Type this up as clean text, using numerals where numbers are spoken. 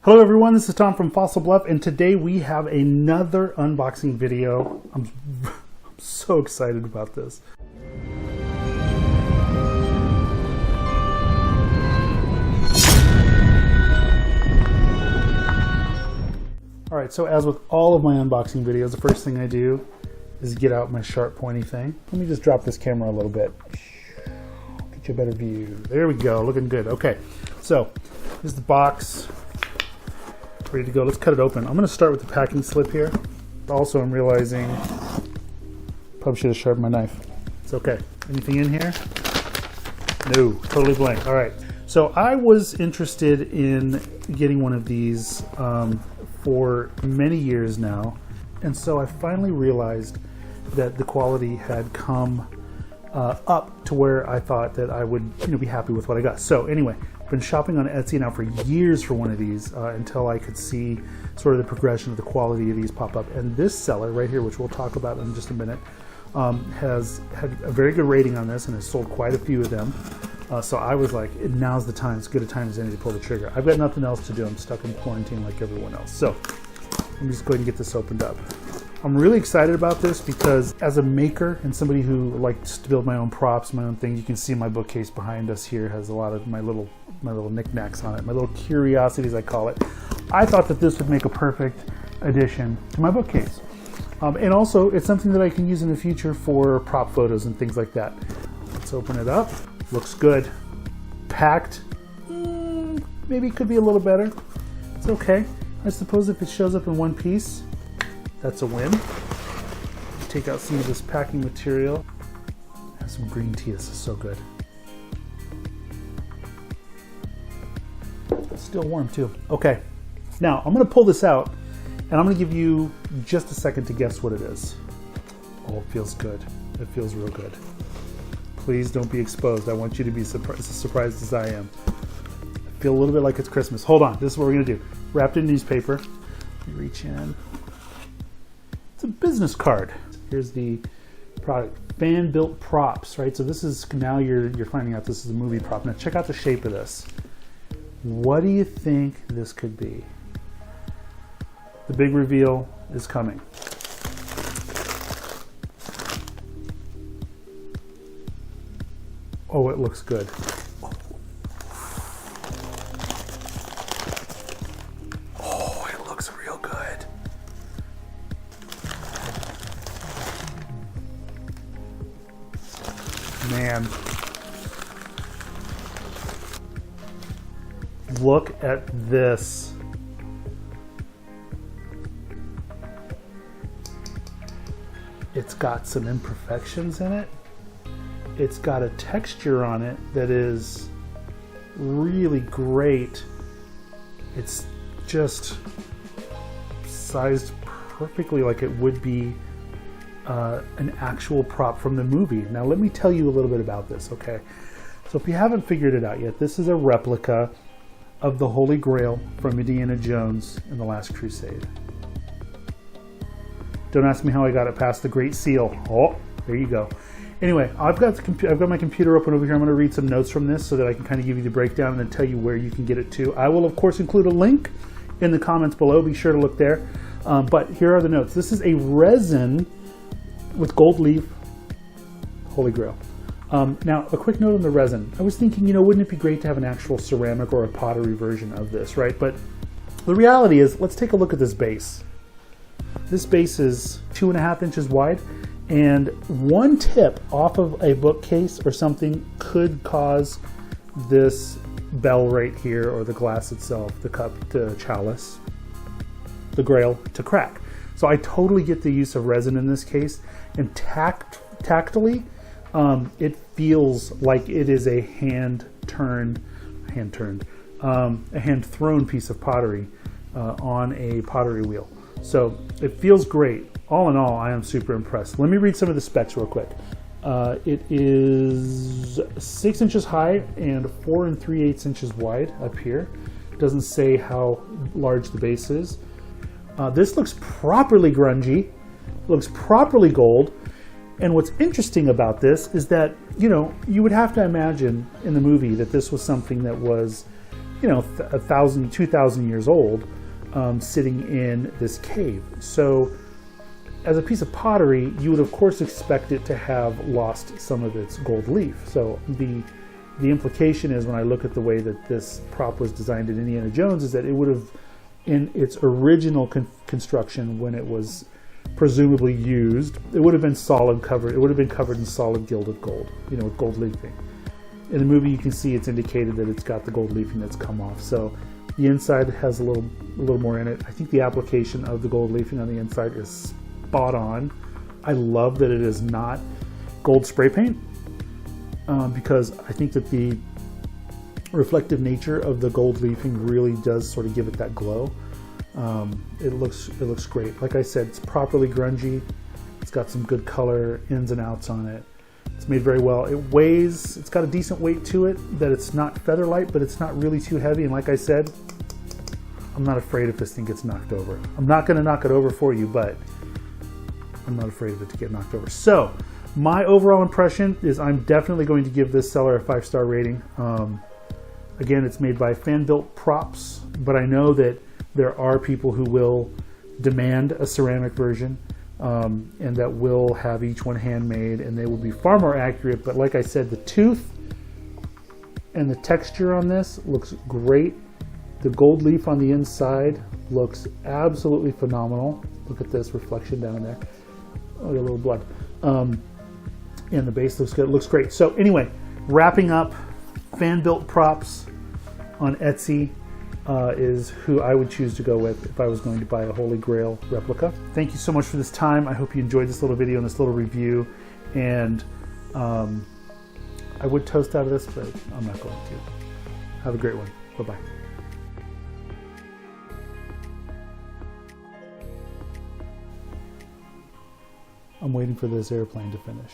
Hello everyone, this is Tom from Fossil Bluff, and today we have another unboxing video. I'm so excited about this. Alright, so as with all of my unboxing videos, the first thing I do is get out my sharp pointy thing. Let me just drop this camera a little bit. Get you a better view. There we go, looking good. Okay, so here's the box. Ready to go. Let's cut it open. I'm going to start with the packing slip here. Also, I'm realizing probably should have sharpened my knife. It's okay. Anything in here? No, totally blank. All right. So I was interested in getting one of these for many years now, and so I finally realized that the quality had come up to where I thought that I would be happy with what I got. So anyway, I've been shopping on Etsy now for years for one of these until I could see sort of the progression of the quality of these pop up. And this seller right here, which we'll talk about in just a minute, has had a very good rating on this and has sold quite a few of them. So I was like, now's the time, as good a time as any to pull the trigger. I've got nothing else to do. I'm stuck in quarantine like everyone else. So let me just go ahead and get this opened up. I'm really excited about this because as a maker and somebody who likes to build my own props, my own things, you can see my bookcase behind us here has a lot of my little knickknacks on it, my little curiosities I call it. I thought that this would make a perfect addition to my bookcase. And also it's something that I can use in the future for prop photos and things like that. Let's open it up. Looks good. Packed. Maybe it could be a little better. It's okay. I suppose if it shows up in one piece, that's a win. Take out some of this packing material. Have some green tea. This is so good. It's still warm too. Okay, now I'm going to pull this out and I'm going to give you just a second to guess what it is. Oh, it feels good. It feels real good. Please don't be exposed. I want you to be as surprised as I am. I feel a little bit like it's Christmas. Hold on. This is what we're going to do. Wrapped in newspaper. Let me reach in. It's a business card. Here's the product, FanBilt props, right? So this is, now you're finding out this is a movie prop. Now check out the shape of this. What do you think this could be? The big reveal is coming. Oh, it looks good. Oh, it looks real good. Man, look at this. It's got some imperfections in it. It's got a texture on it that is really great. It's just sized perfectly like it would be an actual prop from the movie. Now let me tell you a little bit about this, okay? So if you haven't figured it out yet, this is a replica of the Holy Grail from Indiana Jones in the Last Crusade. Don't ask me how I got it past the Great Seal. Oh, there you go. Anyway, I've got my computer open over here. I'm going to read some notes from this so that I can kind of give you the breakdown and then tell you where you can get it to. I will of course include a link in the comments below. Be sure to look there. But here are the notes. This is a resin with gold leaf Holy Grail. Now, a quick note on the resin. I was thinking, wouldn't it be great to have an actual ceramic or a pottery version of this, right? But the reality is, let's take a look at this base. This base is 2.5 inches wide, and one tip off of a bookcase or something could cause this bell right here, or the glass itself, the cup, the chalice, the grail, to crack. So I totally get the use of resin in this case, and tactily, it feels like it is a hand-thrown piece of pottery on a pottery wheel. So it feels great. All in all, I am super impressed. Let me read some of the specs real quick. It is 6 inches high and 4 3/8 inches wide up here. It doesn't say how large the base is. This looks properly grungy, looks properly gold. And what's interesting about this is that, you would have to imagine in the movie that this was something that was, you know, 1,000, 2,000 years old, sitting in this cave. So as a piece of pottery, you would of course expect it to have lost some of its gold leaf. So the implication is, when I look at the way that this prop was designed in Indiana Jones, is that it would have, in its original construction, when it was presumably used, it would have been solid covered. It would have been covered in solid gilded gold, you know, with gold leafing. In the movie, you can see it's indicated that it's got the gold leafing that's come off. So the inside has a little more in it. I think the application of the gold leafing on the inside is spot on. I love that it is not gold spray paint, because I think that the reflective nature of the gold leafing really does sort of give it that glow. It looks great. Like I said, it's properly grungy. It's got some good color ins and outs on it. It's made very well. It weighs, it's got a decent weight to it, that it's not feather light, but it's not really too heavy. And like I said, I'm not afraid if this thing gets knocked over. I'm not going to knock it over for you, but I'm not afraid of it to get knocked over. So my overall impression is I'm definitely going to give this seller a 5-star rating. Again, it's made by FanBilt Props, but I know that there are people who will demand a ceramic version, and that will have each one handmade, and they will be far more accurate. But like I said, the tooth and the texture on this looks great. The gold leaf on the inside looks absolutely phenomenal. Look at this reflection down there. Oh, a little blood. And the base looks good. It looks great. So anyway, wrapping up, FanBilt Props on Etsy is who I would choose to go with if I was going to buy a Holy Grail replica. Thank you so much for this time. I hope you enjoyed this little video and this little review. And I would toast out of this, but I'm not going to. Have a great one. Bye-bye. I'm waiting for this airplane to finish.